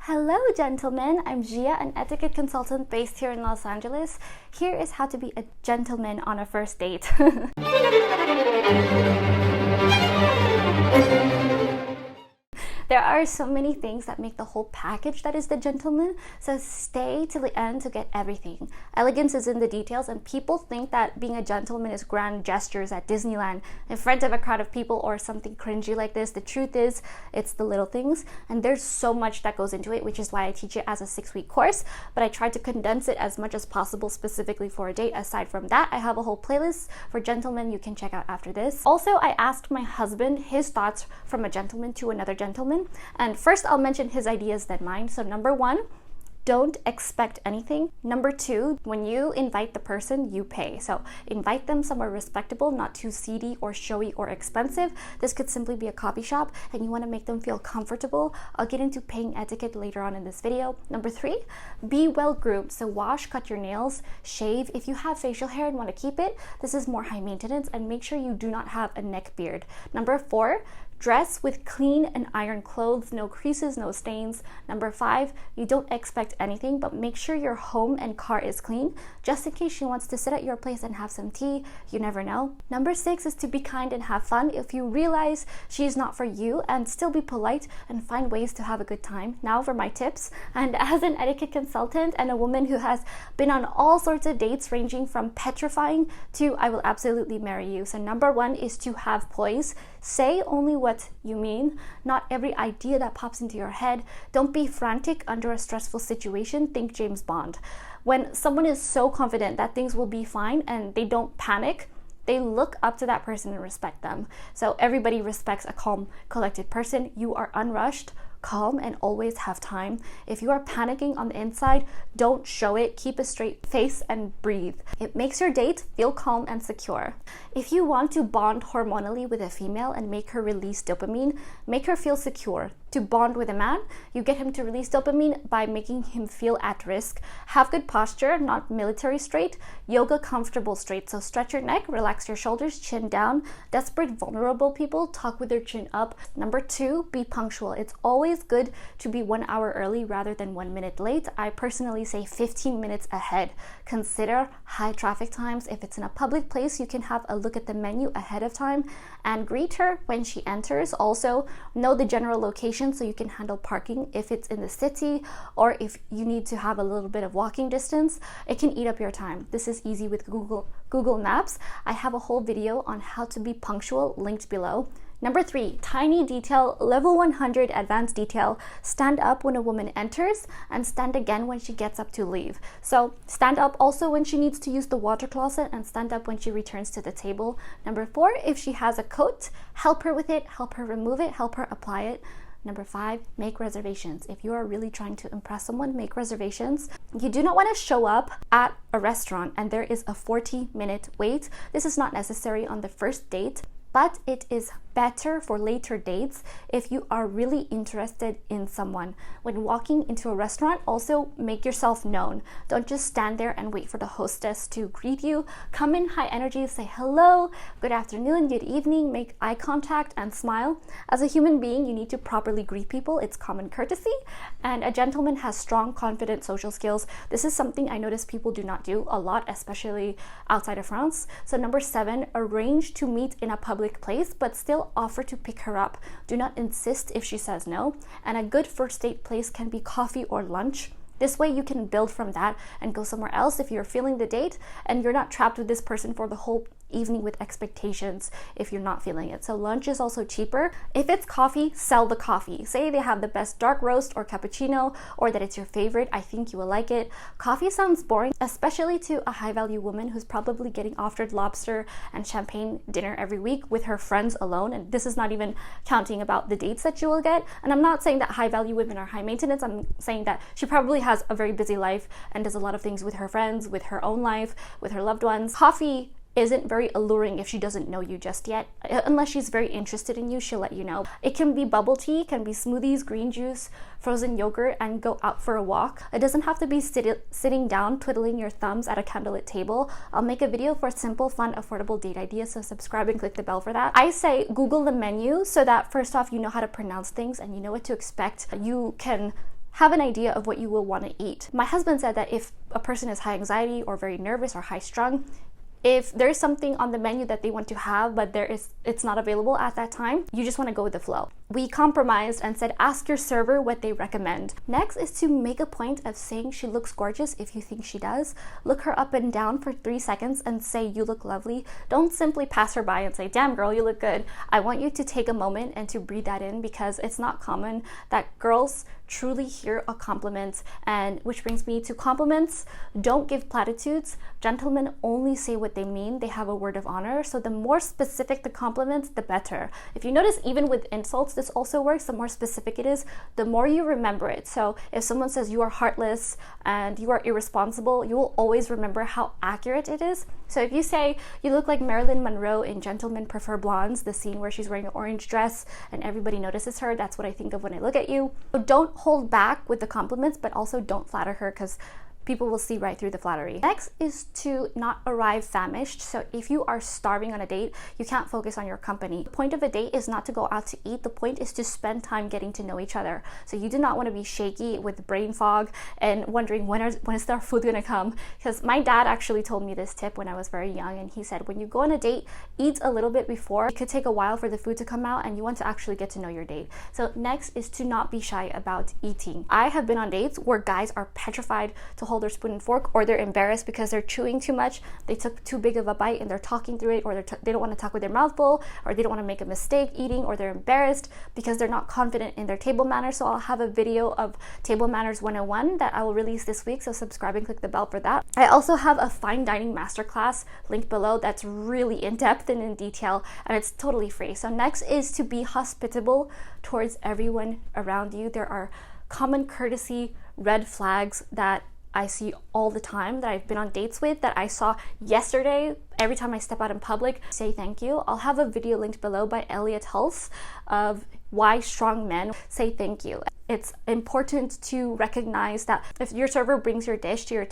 Hello gentlemen, I'm Gia, an etiquette consultant based here in Los Angeles. Here is how to be a gentleman on a first date. There are so many things that make the whole package that is the gentleman, so stay till the end to get everything. Elegance is in the details, and people think that being a gentleman is grand gestures at Disneyland in front of a crowd of people or something cringy like this. The truth is, it's the little things, and there's so much that goes into it, which is why I teach it as a 6-week course, but I try to condense it as much as possible specifically for a date. Aside from that, I have a whole playlist for gentlemen you can check out after this. Also, I asked my husband his thoughts from a gentleman to another gentleman. And first I'll mention his ideas then mine. So number 1, don't expect anything. Number 2, when you invite the person, you pay. So invite them somewhere respectable, not too seedy or showy or expensive. This could simply be a coffee shop and you want to make them feel comfortable. I'll get into paying etiquette later on in this video. Number 3, be well groomed. So wash, cut your nails, shave. If you have facial hair and want to keep it, this is more high maintenance, and make sure you do not have a neck beard. Number 4, dress with clean and iron clothes, no creases, no stains. Number 5, you don't expect anything, but make sure your home and car is clean, just in case she wants to sit at your place and have some tea. You never know. Number 6 is to be kind and have fun. If you realize she's not for you, and still be polite and find ways to have a good time. Now for my tips. And as an etiquette consultant and a woman who has been on all sorts of dates ranging from petrifying to I will absolutely marry you. So number 1 is to have poise. Say only what you mean, not every idea that pops into your head. Don't be frantic under a stressful situation. Think James Bond. When someone is so confident that things will be fine and they don't panic, they look up to that person and respect them. So everybody respects a calm, collected person. You are unrushed, calm, and always have time. If you are panicking on the inside, don't show it. Keep a straight face and breathe. It makes your date feel calm and secure. If you want to bond hormonally with a female and make her release dopamine, make her feel secure. To bond with a man, you get him to release dopamine by making him feel at risk. Have good posture, not military straight. Yoga comfortable straight. So stretch your neck, relax your shoulders, chin down. Desperate, vulnerable people talk with their chin up. Number 2, be punctual. It's always good to be 1 hour early rather than 1 minute late. I personally say 15 minutes ahead. Consider high traffic times. If it's in a public place, you can have a look at the menu ahead of time and greet her when she enters. Also, know the general location so you can handle parking if it's in the city, or if you need to have a little bit of walking distance. It can eat up your time. This is easy with Google Maps. I have a whole video on how to be punctual linked below. Number 3, tiny detail, level 100 advanced detail. Stand up when a woman enters and stand again when she gets up to leave. So stand up also when she needs to use the water closet, and stand up when she returns to the table. Number 4, if she has a coat, help her with it, help her remove it, help her apply it. Number 5, make reservations. If you are really trying to impress someone, make reservations. You do not want to show up at a restaurant and there is a 40-minute wait. This is not necessary on the first date, but it is better for later dates if you are really interested in someone. When walking into a restaurant, also make yourself known. Don't just stand there and wait for the hostess to greet you. Come in high energy, say hello, good afternoon, good evening, make eye contact and smile. As a human being, you need to properly greet people. It's common courtesy, and a gentleman has strong, confident social skills. This is something I notice people do not do a lot, especially outside of France. So number 7, arrange to meet in a public place, but still offer to pick her up. Do not insist if she says no. And a good first date place can be coffee or lunch. This way you can build from that and go somewhere else if you're feeling the date, and you're not trapped with this person for the whole evening with expectations if you're not feeling it. So lunch is also cheaper. If it's coffee, sell the coffee. Say they have the best dark roast or cappuccino, or that it's your favorite. I think you will like it. Coffee sounds boring, especially to a high value woman who's probably getting offered lobster and champagne dinner every week with her friends alone. And this is not even counting about the dates that you will get. And I'm not saying that high value women are high maintenance. I'm saying that she probably has a very busy life and does a lot of things with her friends, with her own life, with her loved ones. Coffee isn't very alluring if she doesn't know you just yet. Unless she's very interested in you, she'll let you know. It can be bubble tea, can be smoothies, green juice, frozen yogurt, and go out for a walk. It doesn't have to be sitting down twiddling your thumbs at a candlelit table. I'll make a video for simple, fun, affordable date ideas, so subscribe and click the bell for that. I say Google the menu so that first off you know how to pronounce things and you know what to expect. You can have an idea of what you will want to eat. My husband said that if a person is high anxiety or very nervous or high strung, if there's something on the menu that they want to have but it's not available at that time, you just want to go with the flow. We compromised and said ask your server what they recommend. Next is to make a point of saying she looks gorgeous if you think she does. Look her up and down for 3 seconds and say you look lovely. Don't simply pass her by and say damn girl, you look good. I want you to take a moment and to breathe that in, because it's not common that girls truly hear a compliment. And which brings me to compliments. Don't give platitudes. Gentlemen only say what they mean. They have a word of honor. So the more specific the compliments, the better. If you notice, even with insults, this also works. The more specific it is, the more you remember it. So if someone says you are heartless and you are irresponsible, you will always remember how accurate it is. So if you say you look like Marilyn Monroe in Gentlemen Prefer Blondes, the scene where she's wearing an orange dress and everybody notices her, that's what I think of when I look at you. So don't hold back with the compliments, but also don't flatter her, because people will see right through the flattery. Next is to not arrive famished. So if you are starving on a date, you can't focus on your company. The point of a date is not to go out to eat. The point is to spend time getting to know each other. So you do not want to be shaky with brain fog and wondering when is their food gonna come. Because my dad actually told me this tip when I was very young, and he said when you go on a date, eat a little bit before. It could take a while for the food to come out and you want to actually get to know your date. So next is to not be shy about eating. I have been on dates where guys are petrified to hold their spoon and fork, or they're embarrassed because they're chewing too much, they took too big of a bite and they're talking through it, or they don't want to talk with their mouth full, or they don't want to make a mistake eating, or they're embarrassed because they're not confident in their table manners. So I'll have a video of Table Manners 101 that I will release this week, so subscribe and click the bell for that. I also have a fine dining masterclass linked below that's really in-depth and in detail, and it's totally free. So next is to be hospitable towards everyone around you. There are common courtesy red flags that I see all the time, that I've been on dates with, that I saw yesterday. Every time I step out in public, say thank you. I'll have a video linked below by Elliot Hulse of why strong men say thank you. It's important to recognize that if your server brings your dish to your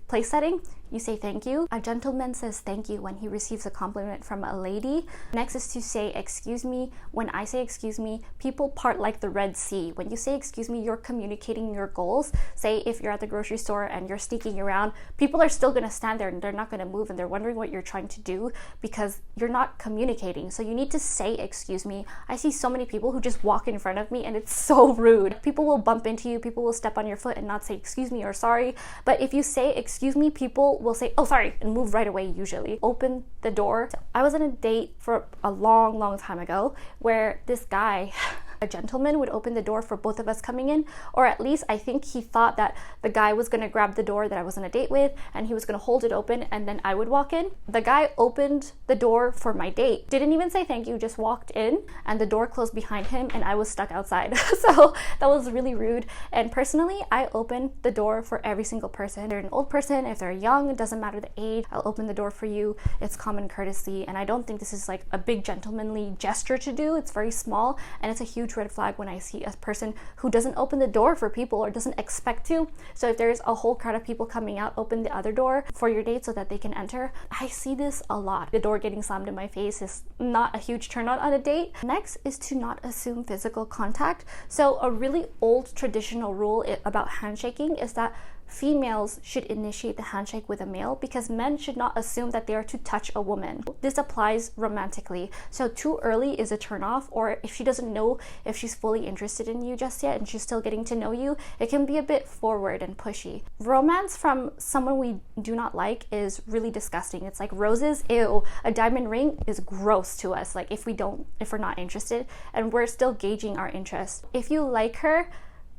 place setting, you say thank you. A gentleman says thank you when he receives a compliment from a lady. Next is to say excuse me. When I say excuse me, people part like the Red Sea. When you say excuse me, you're communicating your goals. Say if you're at the grocery store and you're sneaking around, people are still gonna stand there and they're not gonna move, and they're wondering what you're trying to do because you're not communicating. So you need to say excuse me. I see so many people who just walk in front of me and it's so rude. People will bump into you, people will step on your foot and not say excuse me or sorry. But if you say excuse me, people will say oh sorry and move right away usually. Open the door. I was on a date for a long time ago where this guy a gentleman would open the door for both of us coming in, or at least I think he thought that the guy was going to grab the door that I was on a date with and he was going to hold it open and then I would walk in. The guy opened the door for my date, didn't even say thank you, just walked in, and the door closed behind him and I was stuck outside. So that was really rude. And personally, I open the door for every single person. If they're an old person, if they're young, it doesn't matter the age, I'll open the door for you. It's common courtesy, and I don't think this is like a big gentlemanly gesture to do. It's very small, and it's a huge red flag when I see a person who doesn't open the door for people or doesn't expect to. So if there's a whole crowd of people coming out, open the other door for your date so that they can enter. I see this a lot. The door getting slammed in my face is not a huge turn on a date. Next is to not assume physical contact. So a really old traditional rule about handshaking is that females should initiate the handshake with a male because men should not assume that they are to touch a woman. This applies romantically. So too early is a turn off, or if she doesn't know if she's fully interested in you just yet and she's still getting to know you, it can be a bit forward and pushy. Romance from someone we do not like is really disgusting. It's like roses, ew. A diamond ring is gross to us, like if we're not interested and we're still gauging our interest. If you like her,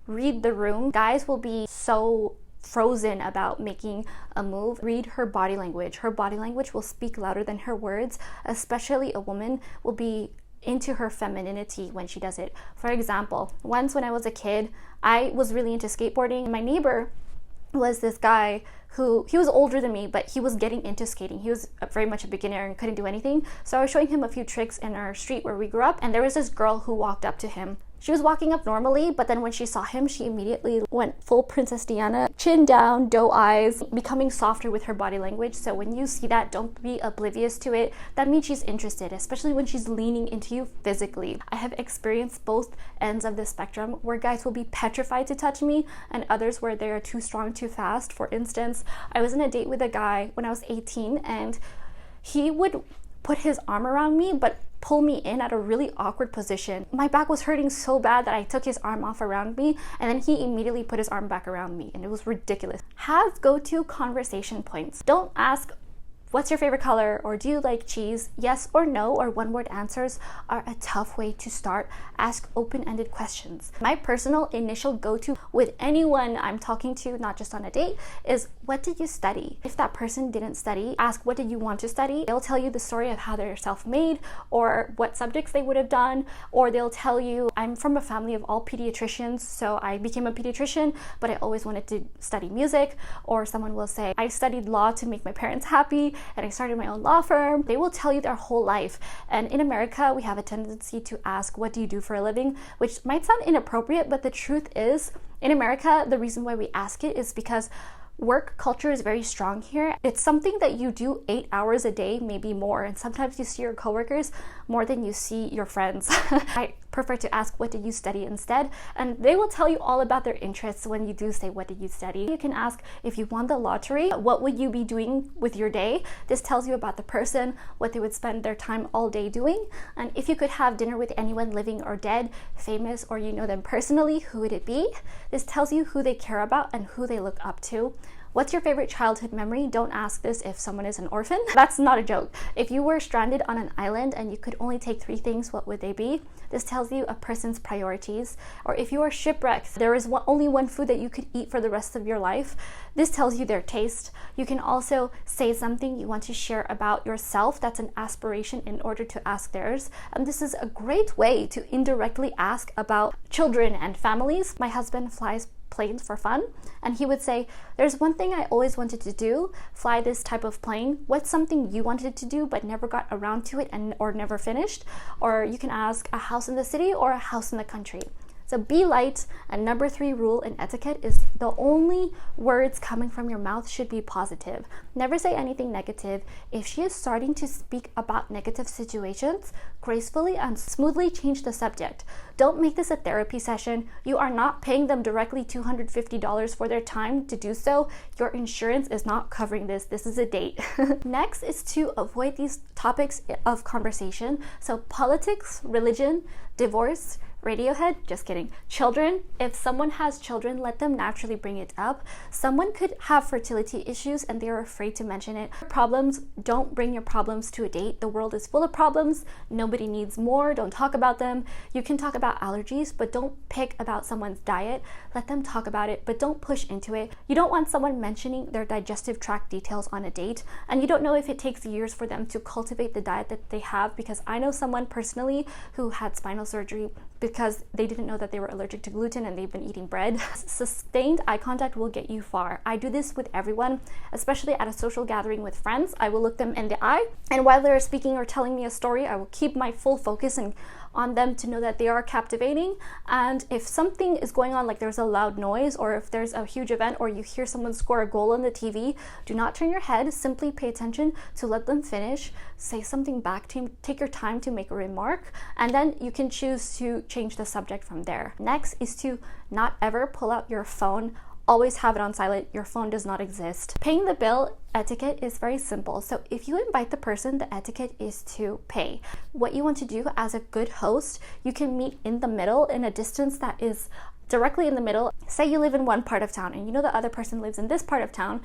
read the room. Guys will be so frozen about making a move. Read her body language. Her body language will speak louder than her words. Especially a woman will be into her femininity when she does it. For example, once when I was a kid, I was really into skateboarding. My neighbor was this guy who, he was older than me, but he was getting into skating. He was very much a beginner and couldn't do anything. So I was showing him a few tricks in our street where we grew up, and there was this girl who walked up to him. She was walking up normally, but then when she saw him, she immediately went full Princess Diana, chin down, doe eyes, becoming softer with her body language. So when you see that, don't be oblivious to it. That means she's interested, especially when she's leaning into you physically. I have experienced both ends of the spectrum, where guys will be petrified to touch me and others where they are too strong, too fast. For instance, I was on a date with a guy when I was 18, and he would put his arm around me, but pull me in at a really awkward position. My back was hurting so bad that I took his arm off around me, and then he immediately put his arm back around me, and it was ridiculous. Have go-to conversation points. Don't ask, what's your favorite color, or do you like cheese? Yes or no or one-word answers are a tough way to start. Ask open-ended questions. My personal initial go-to with anyone I'm talking to, not just on a date, is, what did you study? If that person didn't study, ask, what did you want to study? They'll tell you the story of how they're self-made, or what subjects they would have done, or they'll tell you, I'm from a family of all pediatricians, so I became a pediatrician, but I always wanted to study music. Or someone will say, I studied law to make my parents happy, and I started my own law firm. They will tell you their whole life. And in America, we have a tendency to ask, what do you do for a living? Which might sound inappropriate, but the truth is, in America, the reason why we ask it is because work culture is very strong here. It's something that you do 8 hours a day, maybe more, and sometimes you see your coworkers more than you see your friends. I prefer to ask, what did you study instead? And they will tell you all about their interests when you do say, what did you study? You can ask, if you won the lottery, what would you be doing with your day? This tells you about the person, what they would spend their time all day doing. And if you could have dinner with anyone living or dead, famous, or you know them personally, who would it be? This tells you who they care about and who they look up to. What's your favorite childhood memory? Don't ask this if someone is an orphan. That's not a joke. If you were stranded on an island and you could only take 3 things, what would they be? This tells you a person's priorities. Or if you are shipwrecked, there is only one food that you could eat for the rest of your life. This tells you their taste. You can also say something you want to share about yourself. That's an aspiration in order to ask theirs. And this is a great way to indirectly ask about children and families. My husband flies planes for fun, and he would say, there's one thing I always wanted to do, fly this type of plane. What's something you wanted to do but never got around to it or never finished? Or you can ask, a house in the city or a house in the country. So be light, and number 3 rule in etiquette is the only words coming from your mouth should be positive. Never say anything negative. If she is starting to speak about negative situations, gracefully and smoothly change the subject. Don't make this a therapy session. You are not paying them directly $250 for their time to do so. Your insurance is not covering this. This is a date. Next is to avoid these topics of conversation. So politics, religion, divorce, Radiohead, just kidding. Children, if someone has children, let them naturally bring it up. Someone could have fertility issues and they are afraid to mention it. Problems, don't bring your problems to a date. The world is full of problems. Nobody needs more. Don't talk about them. You can talk about allergies, but don't pick about someone's diet. Let them talk about it, but don't push into it. You don't want someone mentioning their digestive tract details on a date, and you don't know if it takes years for them to cultivate the diet that they have, because I know someone personally who had spinal surgery because they didn't know that they were allergic to gluten and they've been eating bread. Sustained eye contact will get you far. I do this with everyone, especially at a social gathering with friends. I will look them in the eye, and while they're speaking or telling me a story, I will keep my full focus and on them to know that they are captivating. And if something is going on, like there's a loud noise, or if there's a huge event, or you hear someone score a goal on the TV, do not turn your head. Simply pay attention to let them finish. Say something back to him. Take your time to make a remark, and then you can choose to change the subject from there. Next is to not ever pull out your phone. Always have it on silent. Your phone does not exist. Paying the bill etiquette is very simple. So if you invite the person, the etiquette is to pay. What you want to do as a good host, you can meet in the middle in a distance that is directly in the middle. Say you live in one part of town and you know the other person lives in this part of town.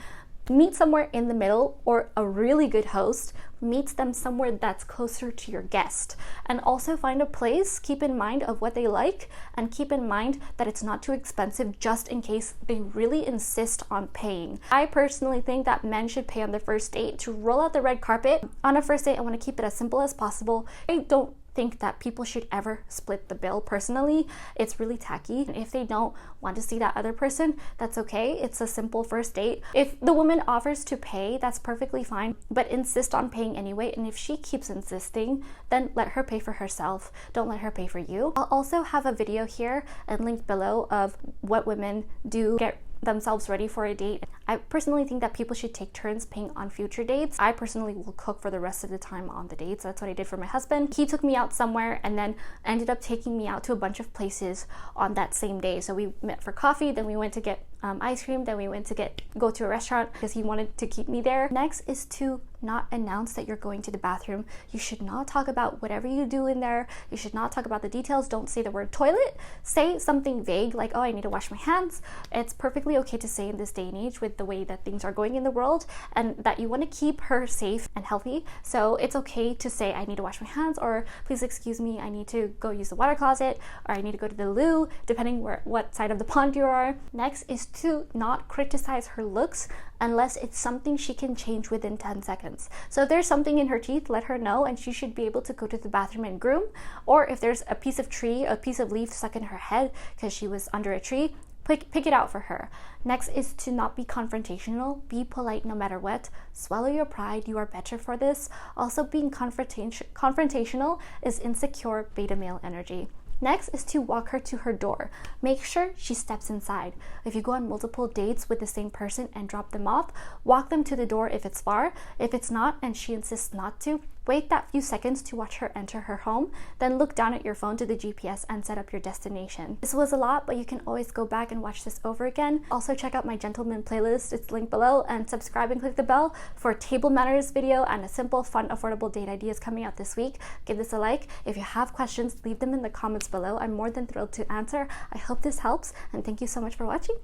Meet somewhere in the middle, or a really good host meets them somewhere that's closer to your guest. And also find a place, keep in mind of what they like, and keep in mind that it's not too expensive just in case they really insist on paying. I personally think that men should pay on the first date to roll out the red carpet. On a first date, I want to keep it as simple as possible. I don't think that people should ever split the bill. Personally, it's really tacky. If they don't want to see that other person, that's okay. It's a simple first date. If the woman offers to pay, that's perfectly fine, but insist on paying anyway. And if she keeps insisting, then let her pay for herself. Don't let her pay for you. I'll also have a video here and linked below of what women do get themselves ready for a date. I personally think that people should take turns paying on future dates. I personally will cook for the rest of the time on the dates. That's what I did for my husband. He took me out somewhere and then ended up taking me out to a bunch of places on that same day. So we met for coffee, then we went to get ice cream, then we went to go to a restaurant because he wanted to keep me there. Next is to not announce that you're going to the bathroom. You should not talk about whatever you do in there. You should not talk about the details. Don't say the word toilet. Say something vague like, oh, I need to wash my hands. It's perfectly okay to say in this day and age with the way that things are going in the world, and that you want to keep her safe and healthy. So it's okay to say, I need to wash my hands, or please excuse me, I need to go use the water closet, or I need to go to the loo, depending what side of the pond you are. Next is to not criticize her looks unless it's something she can change within 10 seconds. So if there's something in her teeth, let her know, and she should be able to go to the bathroom and groom. Or if there's a piece of leaf stuck in her head because she was under a tree, pick it out for her. Next is to not be confrontational. Be polite no matter what. Swallow your pride. You are better for this. Also, being confrontational is insecure beta male energy. Next is to walk her to her door. Make sure she steps inside. If you go on multiple dates with the same person and drop them off, walk them to the door if it's far. If it's not and she insists not to, wait that few seconds to watch her enter her home, then look down at your phone to the GPS and set up your destination. This was a lot, but you can always go back and watch this over again. Also check out my gentleman playlist, it's linked below, and subscribe and click the bell for a table manners video and a simple, fun, affordable date ideas coming out this week. Give this a like. If you have questions, leave them in the comments below. I'm more than thrilled to answer. I hope this helps, and thank you so much for watching.